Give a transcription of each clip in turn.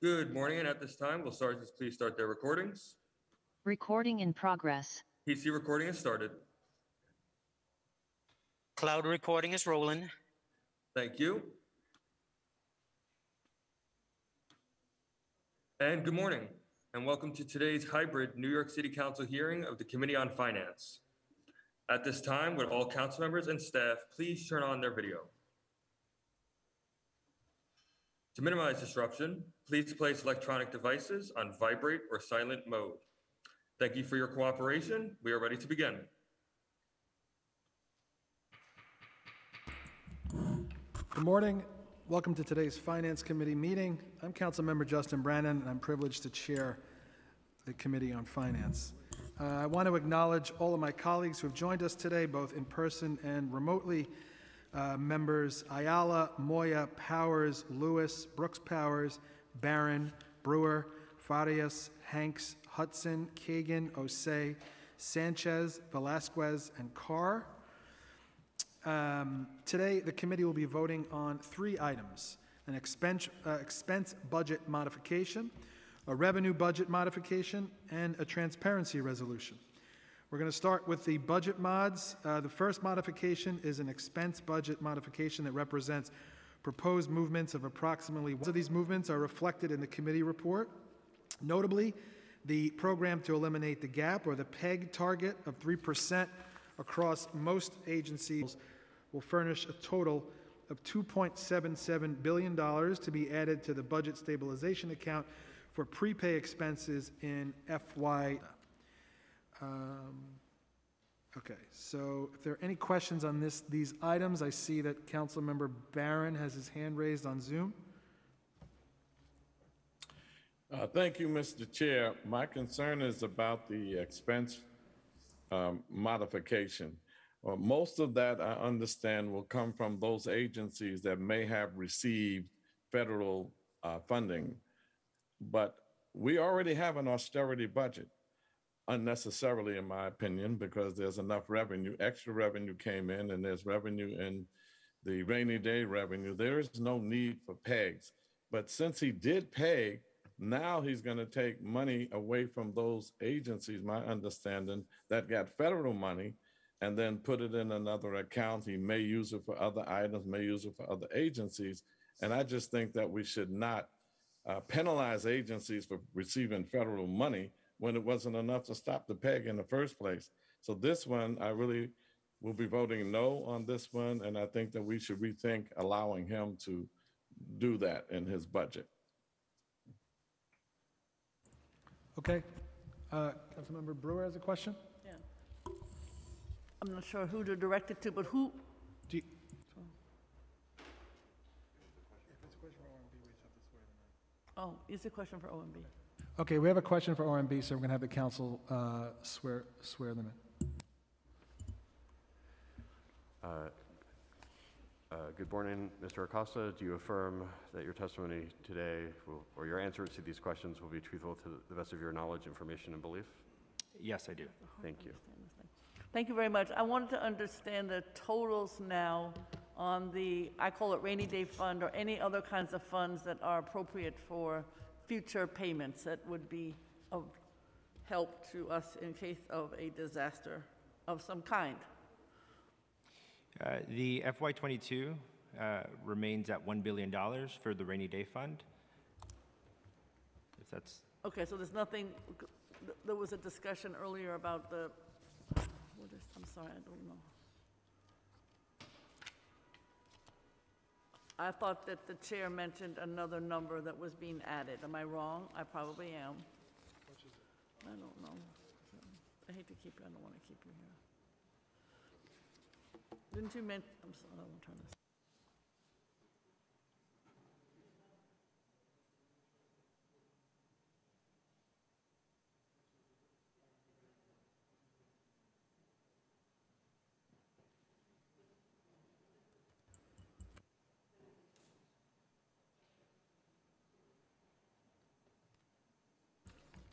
Good morning, and at this time, will sergeants please start their recordings? Recording in progress. PC recording has started. Cloud recording is rolling. Thank you. And good morning, and welcome to today's hybrid New York City Council hearing of the Committee on Finance. At this time, would all council members and staff please turn on their video? To minimize disruption, please place electronic devices on vibrate or silent mode. Thank you for your cooperation. We are ready to begin. Good morning. Welcome to today's Finance Committee meeting. I'm Councilmember Justin Brannon, and I'm privileged to chair the Committee on Finance. I want to acknowledge all of my colleagues who have joined us today, both in person and remotely. Members Ayala, Moya, Powers, Lewis, Brooks Powers, Barron, Brewer, Farias, Hanks, Hudson, Kagan, Osei, Sanchez, Velasquez, and Carr. Today, the committee will be voting on 3 items: an expense budget modification, a revenue budget modification, and a transparency resolution. We're going to start with the budget mods. The first modification is an expense budget modification that represents proposed movements of approximately one of these movements are reflected in the committee report. Notably, the program to eliminate the gap, or the PEG target of 3% across most agencies, will furnish a total of $2.77 billion to be added to the budget stabilization account for prepay expenses in FY. Okay, so if there are any questions on these items, I see that Councilmember Barron has his hand raised on Zoom. Thank you, Mr. Chair. My concern is about the expense modification. Most of that, I understand, will come from those agencies that may have received federal funding. But we already have an austerity budget, unnecessarily, in my opinion, because there's enough revenue. Extra revenue came in, and there's revenue in the rainy day revenue. There is no need for pegs. But since he did peg, now he's going to take money away from those agencies, my understanding, that got federal money, and then put it in another account. He may use it for other items, may use it for other agencies. And I just think that we should not penalize agencies for receiving federal money when it wasn't enough to stop the PEG in the first place. So this one, I really will be voting no on this one, and I think that we should rethink allowing him to do that in his budget. Okay. Councilmember Brewer has a question? Yeah. I'm not sure who to direct it to, but who? Do you, Oh, it's a question for OMB. okay, we have a question for OMB, so we're going to have the council swear them in. Good morning, Mr. Acosta. Do you affirm that your testimony today or your answers to these questions will be truthful to the best of your knowledge, information, and belief? Yes, I do. Thank you. Thank you very much. I wanted to understand the totals now on the, I call it rainy day fund, or any other kinds of funds that are appropriate for future payments that would be of help to us in case of a disaster of some kind. The FY22 remains at $1 billion for the rainy day fund. If that's okay. So there's nothing. There was a discussion earlier about the. What is? I'm sorry, I don't know. I thought that the chair mentioned another number that was being added. Am I wrong? I probably am. Which is it? I don't know. I hate to keep you. I don't want to keep you here. Didn't you mention? I'm sorry. I won't turn this.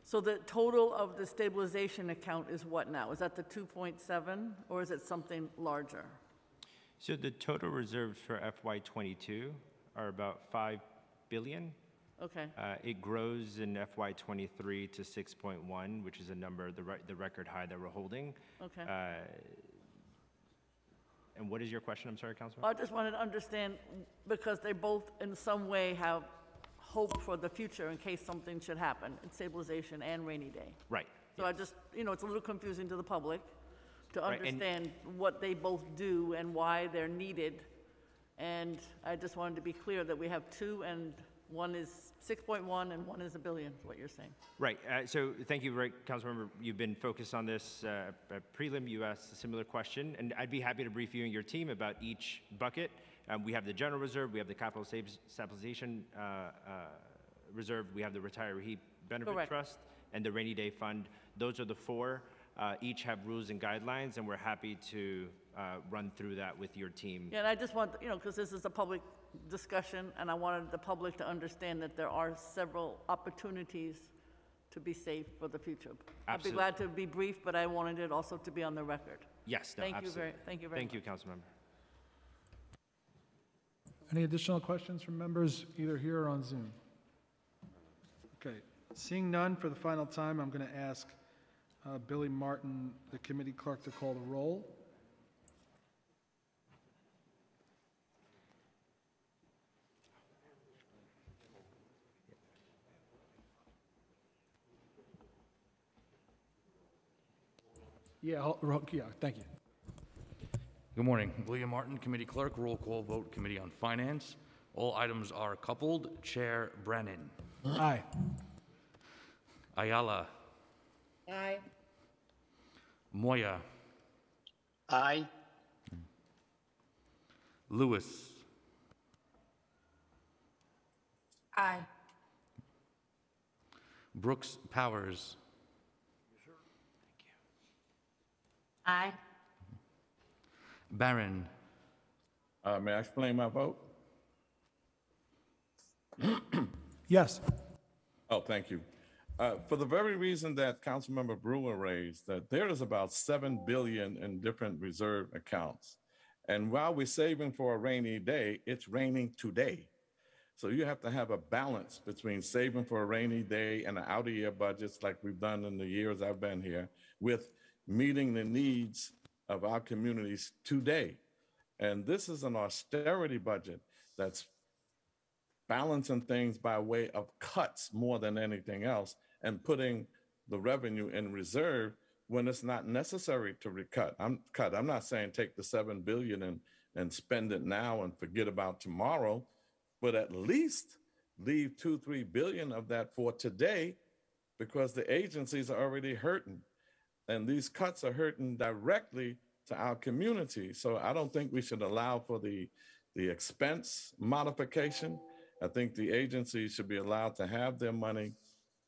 So the total of the stabilization account is what now? Is that the 2.7, or is it something larger? so the total reserves for FY22 are about $5 billion. Okay, It grows in FY23 to 6.1, which is a number, the record high that we're holding. okay. And what is your question? I'm sorry, Councilman? I just wanted to understand, because they both in some way have hope for the future in case something should happen, in stabilization and rainy day. Right. So I just, it's a little confusing to the public to Right, and- understand what they both do and why they're needed. And I just wanted to be clear that we have two, and one is 6.1 and one is $1 billion, is what you're saying. Right. So thank you, right, Councilmember. You've been focused on this prelim. You asked a similar question, and I'd be happy to brief you and your team about each bucket. We have the general reserve, we have the capital stabilization reserve, we have the retiree benefit Correct. trust, and the rainy day fund. Those are the four. Each have rules and guidelines, and we're happy to run through that with your team. Yeah, and I just want, because this is a public discussion, and I wanted the public to understand that there are several opportunities to be safe for the future. I'd be Absolutely. glad to be brief, but I wanted it also to be on the record. Yes, no, Thank you absolutely. thank you very much. Thank you, Councilmember. Any additional questions from members, either here or on Zoom? Okay, seeing none for the final time, I'm going to ask Billy Martin, the committee clerk, to call the roll. Yeah, thank you. Good morning. William Martin, Committee Clerk, roll call vote, Committee on Finance. All items are coupled. Chair Brennan. Aye. Ayala. Aye. Moya. Aye. Lewis. Aye. Brooks Powers. Aye. Barron. May I explain my vote? Yes. Oh, thank you. For the very reason that Councilmember Brewer raised, that there is about $7 billion in different reserve accounts. And while we're saving for a rainy day, it's raining today. So you have to have a balance between saving for a rainy day and the out-of-year budgets like we've done in the years I've been here, with meeting the needs of our communities today. And this is an austerity budget that's balancing things by way of cuts more than anything else, and putting the revenue in reserve when it's not necessary to recut. I'm not saying take the $7 billion and spend it now and forget about tomorrow, but at least leave $2-3 billion of that for today, because the agencies are already hurting. And these cuts are hurting directly to our community. So I don't think we should allow for the expense modification. I think the agencies should be allowed to have their money,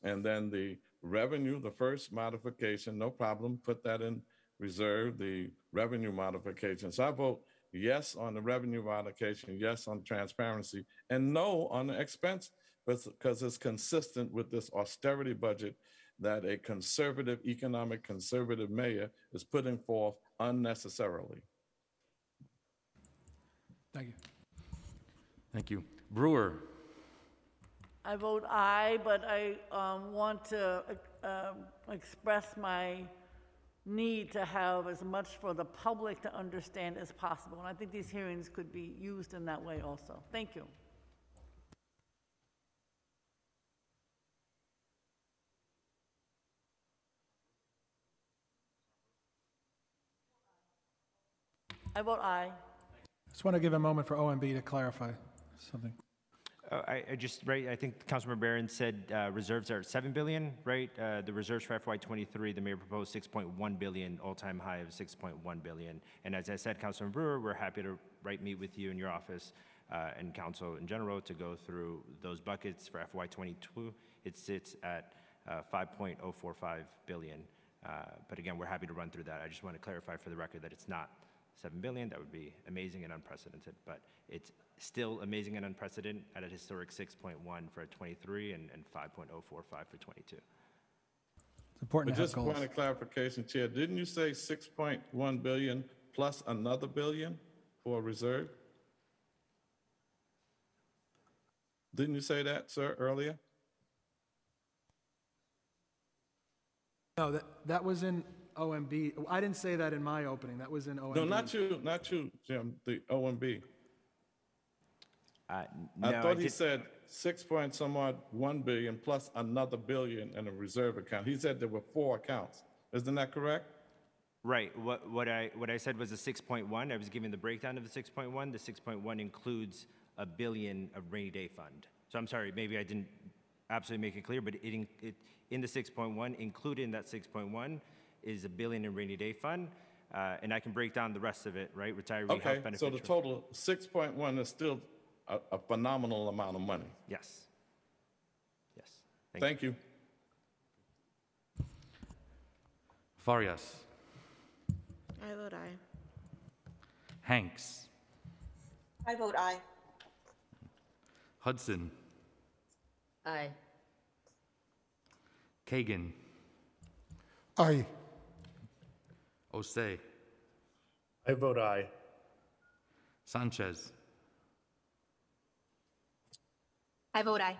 and then the revenue, the first modification, no problem, put that in reserve, the revenue modification. So I vote yes on the revenue modification, yes on transparency, and no on the expense, because it's consistent with this austerity budget that a conservative, economic conservative mayor is putting forth unnecessarily. Thank you. Thank you. Brewer. I vote aye, but I want to express my need to have as much for the public to understand as possible. And I think these hearings could be used in that way also. Thank you. I vote aye. Just want to give a moment for OMB to clarify something. I think Councilmember Barron said reserves are at $7 billion, right? The reserves for FY23, the mayor proposed $6.1 billion, all-time high of $6.1 billion. And as I said, Councilmember Brewer, we're happy to meet with you in your office and council in general to go through those buckets. For FY22, it sits at $5.045 billion. But again, we're happy to run through that. I just want to clarify for the record that it's not $7 billion. That would be amazing and unprecedented, but it's still amazing and unprecedented at a historic 6.1 for 23 and 5.045 for 22. It's important But to have just goals. point of clarification, Chair, didn't you say 6.1 billion plus another billion for reserve? Didn't you say that, sir, earlier? No, that was in OMB. I didn't say that in my opening. That was in OMB. No, not you, Jim, the OMB. I No, thought he said 6 point some odd 1 billion plus another billion in a reserve account. He said there were 4 accounts. Isn't that correct? Right. What I said was a 6.1. I was giving the breakdown of the 6.1. The 6.1 includes $1 billion of rainy day fund. So I'm sorry, maybe I didn't absolutely make it clear, but in the 6.1, included in that 6.1 is $1 billion in rainy day fund, and I can break down the rest of it. Right. Retiree health Okay. benefits. So the total 6.1 is still a phenomenal amount of money. Yes. Yes. Thank you. Farias. I vote aye. Hanks. I vote aye. Hudson. Aye. Kagan. Aye. Osei. I vote aye. Sanchez. I vote aye.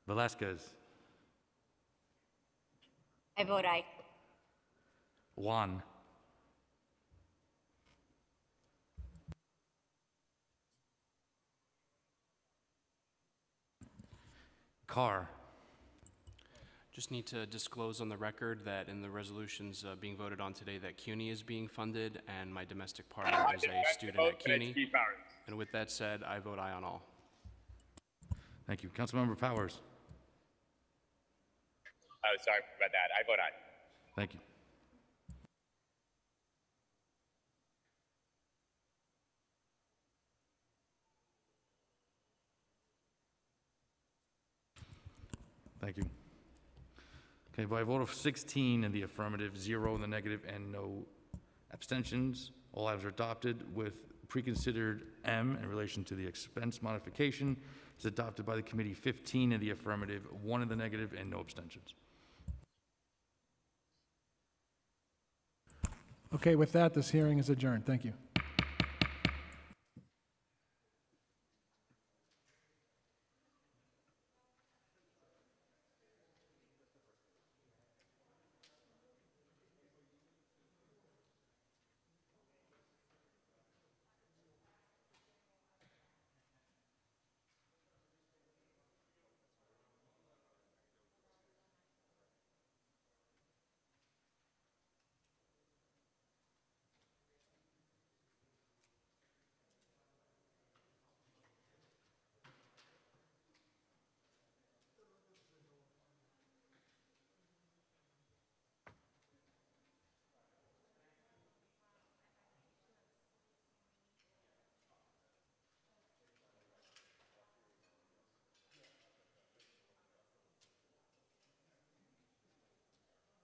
Velasquez. I vote aye. Juan. Carr. Just need to disclose on the record that in the resolutions being voted on today that CUNY is being funded and my domestic partner is a student at CUNY. And with that said, I vote aye on all. Thank you. Councilmember Powers. Oh, sorry about that. I vote aye. Thank you. Thank you. Okay, by a vote of 16 in the affirmative, 0 in the negative, and no abstentions, all items are adopted with preconsidered M in relation to the expense modification is adopted by the committee. 15 in the affirmative, 1 in the negative, and no abstentions. Okay, with that, this hearing is adjourned. Thank you.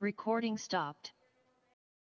Recording stopped.